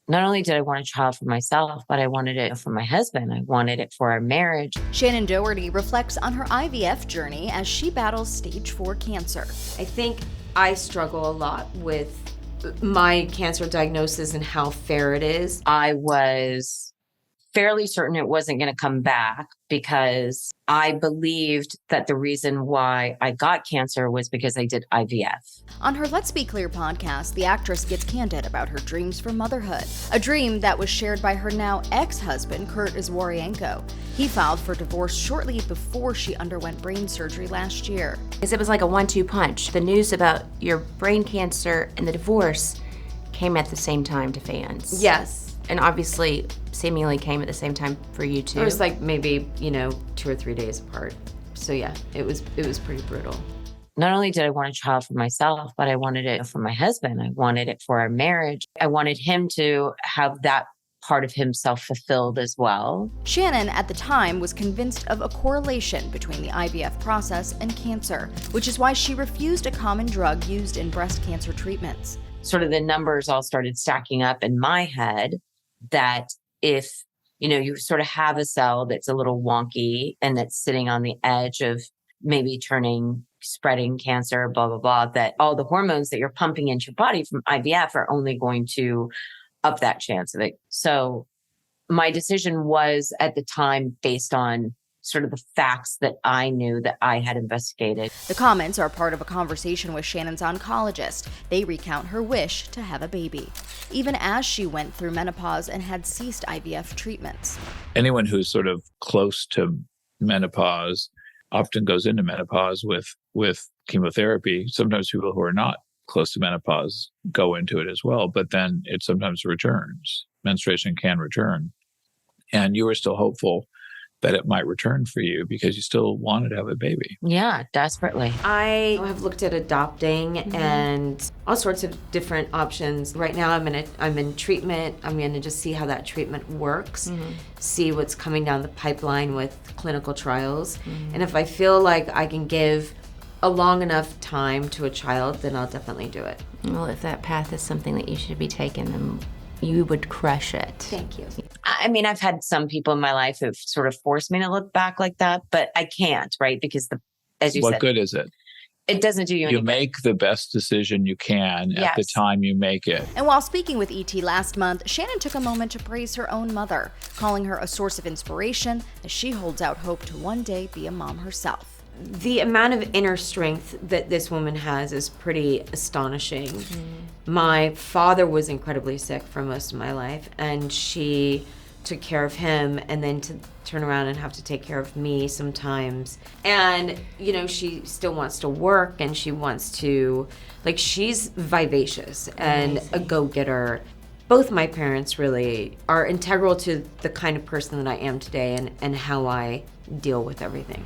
Not only did I want a child for myself, but I wanted it for my husband. I wanted it for our marriage. Shannen Doherty reflects on her IVF journey as she battles stage 4 cancer. I think I struggle a lot with my cancer diagnosis and how fair it is. I was fairly certain it wasn't going to come back because I believed that the reason why I got cancer was because I did IVF. On her Let's Be Clear podcast, the actress gets candid about her dreams for motherhood, a dream that was shared by her now ex-husband, Iswarienko. He filed for divorce shortly before she underwent brain surgery last year. It was like a 1-2 punch. The news about your brain cancer and the divorce came at the same time to fans. Yes. And obviously, seemingly came at the same time for you too. It was like maybe, 2 or 3 days apart. So yeah, it was pretty brutal. Not only did I want a child for myself, but I wanted it for my husband. I wanted it for our marriage. I wanted him to have that part of himself fulfilled as well. Shannen, at the time, was convinced of a correlation between the IVF process and cancer, which is why she refused a common drug used in breast cancer treatments. Sort of the numbers all started stacking up in my head that if, you sort of have a cell that's a little wonky and that's sitting on the edge of maybe spreading cancer, blah, blah, blah, that all the hormones that you're pumping into your body from IVF are only going to up that chance of it. So my decision was at the time based on sort of the facts that I knew that I had investigated. The comments are part of a conversation with Shannen's oncologist. They recount her wish to have a baby, even as she went through menopause and had ceased IVF treatments. Anyone who's sort of close to menopause often goes into menopause with chemotherapy. Sometimes people who are not close to menopause go into it as well, but then it sometimes returns. Menstruation can return. And you were still hopeful that it might return for you because you still wanted to have a baby. Yeah, desperately. I have looked at adopting and all sorts of different options. Right now I'm in treatment. I'm going to just see how that treatment works, see what's coming down the pipeline with clinical trials. And if I feel like I can give a long enough time to a child, then I'll definitely do it. Well, if that path is something that you should be taking, then you would crush it. Thank you. I mean, I've had some people in my life who've sort of forced me to look back like that, but I can't, right? Because as you said, what good is it? It doesn't do you any good. You make the best decision you can at the time you make it. And while speaking with ET last month, Shannen took a moment to praise her own mother, calling her a source of inspiration as she holds out hope to one day be a mom herself. The amount of inner strength that this woman has is pretty astonishing. My father was incredibly sick for most of my life, and she took care of him, and then to turn around and have to take care of me sometimes. And, she still wants to work, and she wants to, she's vivacious and a go-getter. Both my parents really are integral to the kind of person that I am today and how I deal with everything.